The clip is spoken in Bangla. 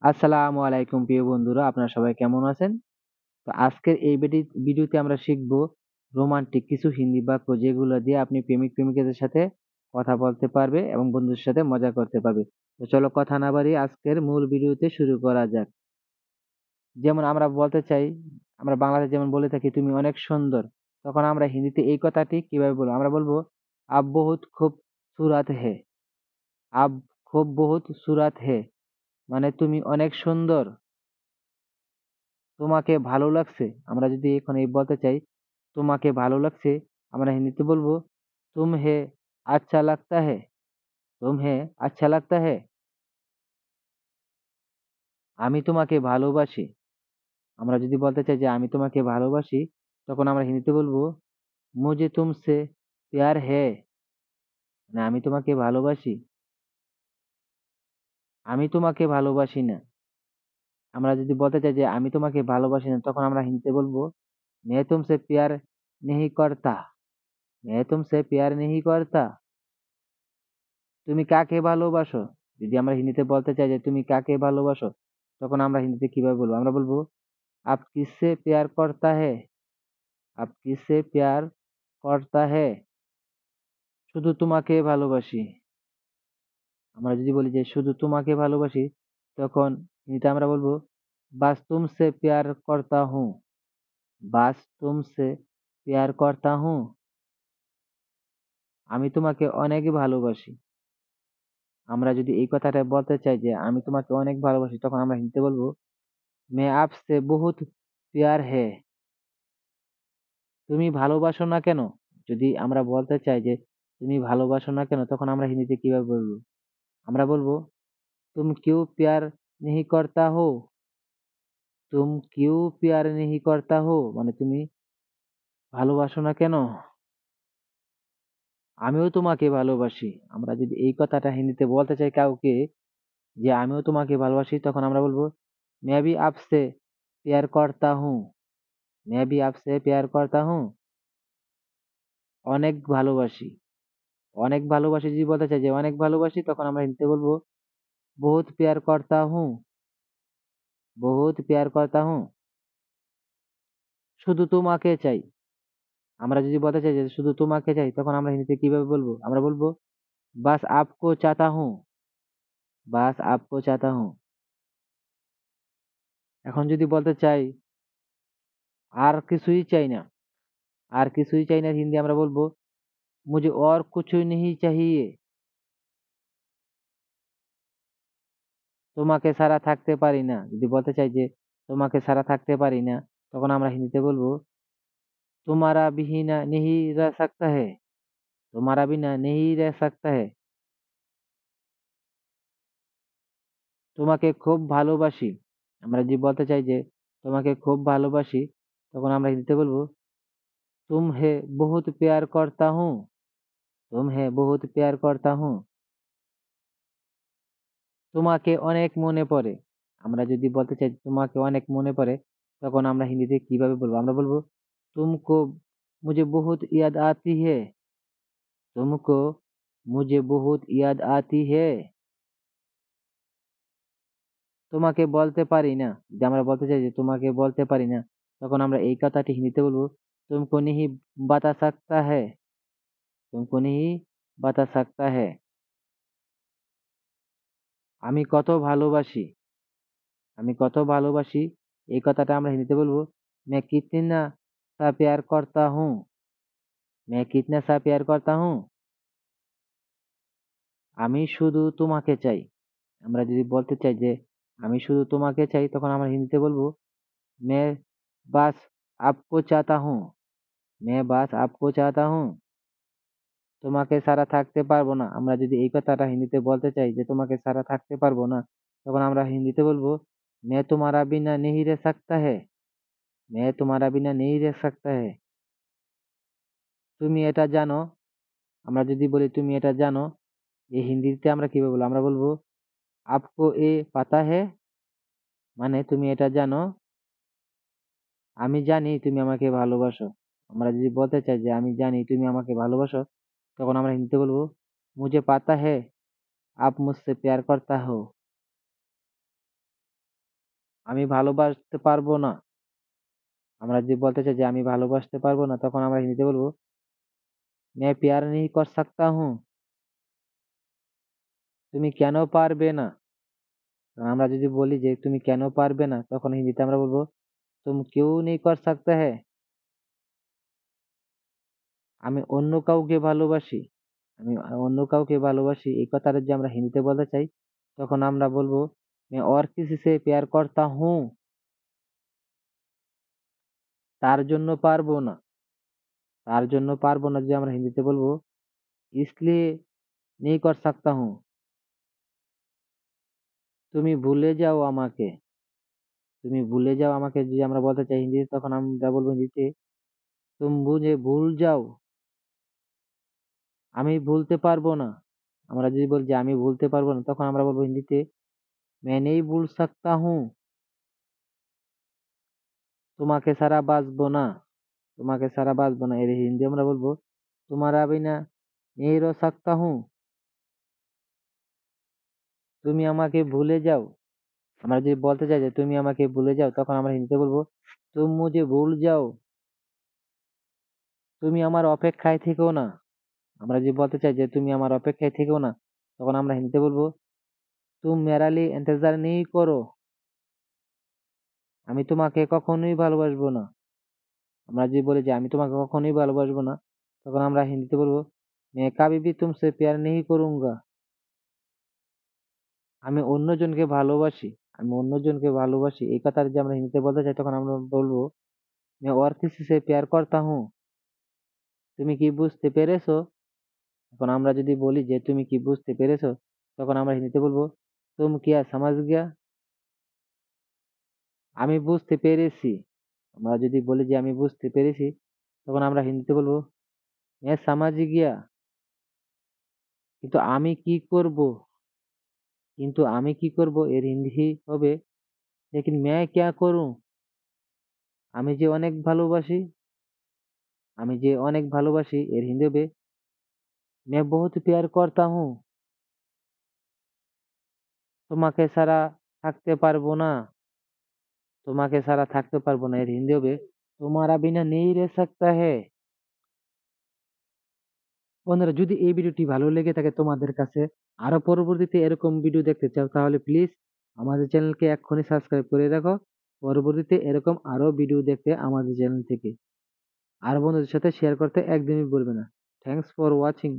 আসসালামু আলাইকুম প্রিয় বন্ধুরা, আপনারা সবাই কেমন আছেন? তো আজকের এই ভিডিওতে আমরা শিখব রোমান্টিক কিছু হিন্দি বাক্য যেগুলো দিয়ে আপনি প্রেমিক-প্রেমিকাদের সাথে কথা বলতে পারবে এবং বন্ধুদের সাথে মজা করতে পারবে। তো চলো কথা না বাড়িয়ে আজকের মূল ভিডিওতে শুরু করা যাক। যেমন আমরা বলতে চাই, আমরা বাংলাতে যেমন বলে থাকি তুমি অনেক সুন্দর। তখন আমরা হিন্দিতে এই কথাটি কিভাবে বলবো? আমরা বলবো আপ বহুত খুবসুরত হে। আপ খুব বহুত সুরত হে মানে তুমি অনেক সুন্দর। তোমাকে ভালো লাগছে। আমরা যদি এখন এই বলতে চাই, তোমাকে ভালো লাগছে, আমরা হিন্দিতে বলবো, তুমহে আচ্ছা লাগতা है, তুমহে আচ্ছা লাগতা है। আমি তোমাকে ভালোবাসি। আমরা যদি বলতে চাই যে আমি তোমাকে ভালোবাসি, তখন আমরা হিন্দিতে বলবো, মুঝে তুমসে প্যার है, মানে আমি তোমাকে ভালোবাসি। আমি তোমাকে ভালোবাসি না। আমরা যদি বলতে চাই যে আমি তোমাকে ভালোবাসি না, তখন আমরা হিন্দিতে বলবো, मैं तुमसे प्यार नहीं करता, मैं तुमसे प्यार नहीं करता। তুমি কাকে ভালোবাসো? যদি আমরা হিন্দিতে বলতে চাই যে তুমি কাকে ভালোবাসো, তখন আমরা হিন্দিতে কিভাবে বলবো? আমরা বলবো, "आप किससे प्यार करता है? आप किससे प्यार करता है?" শুধু তোমাকে ভালোবাসি। আমরা যদি বলি যে শুধু তোমাকে ভালোবাসি, তখন হিন্দিতে আমরা বলবো, "बस तुमसे प्यार करता हूँ, बस तुमसे प्यार करता हूँ।" আমি তোমাকে অনেক ভালোবাসি। আমরা যদি এই কথাটা বলতে চাই যে আমি তোমাকে অনেক ভালোবাসি, তখন আমরা হিন্দিতে বলবো, मैं आपसे बहुत प्यार है। তুমি ভালোবাসো না কেন? যদি আমরা বলতে চাই যে তুমি ভালোবাসো না কেন? তখন আমরা হিন্দিতে কিভাবে বলবো? আমরা বলবো, तुम क्यों प्यार नहीं करता हो? तुम क्यों प्यार नहीं करता हो? মানে তুমি ভালোবাসো না কেন? আমিও তোমাকে ভালোবাসি। আমরা যদি এই কথাটা হিন্দিতে বলতে চাই কাউকে যে আমিও তোমাকে ভালোবাসি, তখন আমরা বলবো, मैं भी आपसे प्यार करता हूँ, मैं भी आपसे प्यार करता हूँ। অনেক ভালোবাসি। অনেক ভালোবাসি যদি বলতে চাই যে অনেক ভালোবাসি, তখন আমরা হিন্দিতে বলবো, बहुत प्यार करता हूँ, बहुत प्यार करता हूँ। শুধু তোমাকে চাই। আমরা যদি বলতে চাই যে শুধু তোমাকে চাই, তখন আমরা হিন্দিতে কিভাবে বলবো? আমরা বলবো, बस आपको चाहता हूँ, बस आपको चाहता हूँ। এখন যদি বলতে চাই আর কিছুই চাই না, আর কিছুই চাই না হিন্দি আমরা বলবো, मुझे और कुछ नहीं चाहिए। তোমাকে ছাড়া থাকতে পারি না। যদি বলতে চাই যে তোমাকে ছাড়া থাকতে পারি না, তখন আমরা হিন্দিতে বলবো, तुम्हारा बिना नहीं रह सकता है, तुम्हारा बिना नहीं रह सकता है। তোমাকে খুব ভালোবাসি। আমরা যদি বলতে চাই যে তোমাকে খুব ভালোবাসি, তখন আমরা হিন্দিতে বলবো, तुम्हें बहुत प्यार करता हूँ, तुम्हें बहुत प्यार करता हूँ। তোমাকে অনেক মনে পড়ে। আমরা যদি বলতে চাই তোমাকে অনেক মনে পড়ে, তখন আমরা হিন্দিতে কিভাবে বলবো? আমরা বলবো, तुमको मुझे बहुत याद आती है, तुमको मुझे बहुत याद आती है। তোমাকে বলতে পারি না। যদি আমরা বলতে চাই যে তোমাকে বলতে পারি না, তখন আমরা এই কথাটি হিন্দিতে বলবো, तुमको नहीं बता सकता है, तुमको नहीं बता सकता है। আমি কত ভালোবাসি, আমি কত ভালোবাসি, এই কথাটা আমরা হিন্দিতে বলবো, मैं कितना सा प्यार करता हूँ, मैं कितना सा प्यार करता हूँ। আমি শুধু তোমাকে চাই। আমরা যদি বলতে চাই যে আমি শুধু তোমাকে চাই, তখন আমরা হিন্দিতে বলবো, मैं बस आपको चाहता हूँ, मैं बस आपको चाहता हूँ। তোমাকে ছাড়া থাকতে পারবো না। আমরা যদি এই কথাটা হিন্দিতে বলতে চাই যে তোমাকে ছাড়া থাকতে পারবো না, তখন আমরা হিন্দিতে বলবো, मैं तुम्हारा बिना नहीं रह सकता है, मैं तुम्हारा बिना नहीं रह सकता है। তুমি এটা জানো? আমরা যদি বলি তুমি এটা জানো, এই হিন্দিতে আমরা কিভাবে বলবো? আমরা বলবো, आपको ये पता है, মানে তুমি এটা জানো? আমি জানি তুমি আমাকে ভালোবাসো। আমরা যদি বলতে চাই যে আমি জানি তুমি আমাকে ভালোবাসো, তখন আমরা হিন্দিতে বলবো, मुझे पता है आप मुझसे प्यार करता हो। আমি ভালোবাসতে পারবো না। আমরা যদি বলতে চাই যে আমি ভালোবাসতে পারবো না, তখন আমরা হিন্দিতে বলবো मैं प्यार नहीं कर सकता हूँ। তুমি কেন পারবে না? আমরা যদি বলি যে তুমি কেন পারবে না, তখন হিন্দিতে আমরা বলবো तुम क्यों नहीं कर सकता है। আমি অন্য কাউকে ভালোবাসি। আমি অন্য কাউকে ভালোবাসি এই কথাটা যদি আমরা হিন্দিতে বলতে চাই, তখন আমরা বলবো मैं और किसी से प्यार करता हूँ। তার জন্য পারবো না। তার জন্য পারবো না যদি আমরা হিন্দিতে বলবো इसलिए नहीं कर सकता हूँ। তুমি ভুলে যাও আমাকে। তুমি ভুলে যাও আমাকে যদি আমরা বলতে চাই হিন্দিতে, তখন আমরা বলবো হিন্দিতে तुम मुझे भूल जाओ। আমি ভুলতে পারবো না। আমরা যদি বলি যে আমি ভুলতে পারবো না, তখন আমরা বলবো হিন্দিতে मैं नहीं भूल सकता हूँ। তোমাকে ছাড়া বাঁচবো না। তোমাকে ছাড়া বাঁচবো না। এর হিন্দি আমরা বলবো तुम्हारा बिना नहीं रह सकता हूँ। তুমি আমাকে ভুলে যাও। আমরা যদি বলতে চাই যে তুমি আমাকে ভুলে যাও, তখন আমরা হিন্দিতে বলবো तुम मुझे भूल जाओ। তুমি আমার অপেক্ষায় থেকো না। আমরা যদি বলতে চাই যে তুমি আমার অপেক্ষায় থেকো না, তখন আমরা হিন্দিতে বলবো तुम मेरा लिए इंतजार नहीं करो। আমি তোমাকে কখনোই ভালোবাসবো না। আমরা যদি বলি যে আমি তোমাকে কখনোই ভালোবাসবো না, তখন আমরা হিন্দিতে বলবো मैं कभी भी तुमसे प्यार नहीं करूंगा। আমি অন্যজনকে ভালোবাসি। আমি অন্যজনকে ভালোবাসি এই কথাটা যদি আমরা হিন্দিতে বলতে চাই, তখন আমরা বলবো मैं और किसी से प्यार करता हूँ। তুমি কি বুঝতে পেরেছো? এখন আমরা যদি বলি যে তুমি কি বুঝতে পেরেছো, তখন আমরা হিন্দিতে বলবো तुम क्या समझ गया। আমি বুঝতে পেরেছি। আমরা যদি বলি যে আমি বুঝতে পেরেছি, তখন আমরা হিন্দিতে বলবো मैं समझ गया। কিন্তু আমি কি করব? কিন্তু আমি কি করব এর হিন্দি হবে लेकिन मैं क्या करूं। আমি যে অনেক ভালোবাসি। আমি যে অনেক ভালোবাসি এর হিন্দি হবে मैं बहुत प्यार करता हूँ। তোমাকে ছাড়া থাকতে পারবো না। তোমাকে ছাড়া থাকতে পারবো না এর হিন্দি হবে तुम्हारा बिना नहीं रह सकता है। বন্ধুরা, যদি এই ভিডিওটি ভালো লেগে থাকে তোমাদের কাছে, আরো পরবর্তীতে এরকম ভিডিও দেখতে চাও, তাহলে প্লিজ আমাদের চ্যানেলকে এক্ষুনি সাবস্ক্রাইব করে রাখো। পরবর্তীতে এরকম আরো ভিডিও দেখতে আমাদের চ্যানেল থেকে। আর বন্ধুদের সাথে শেয়ার করতে একদমই ভুলবে না। Thanks for watching.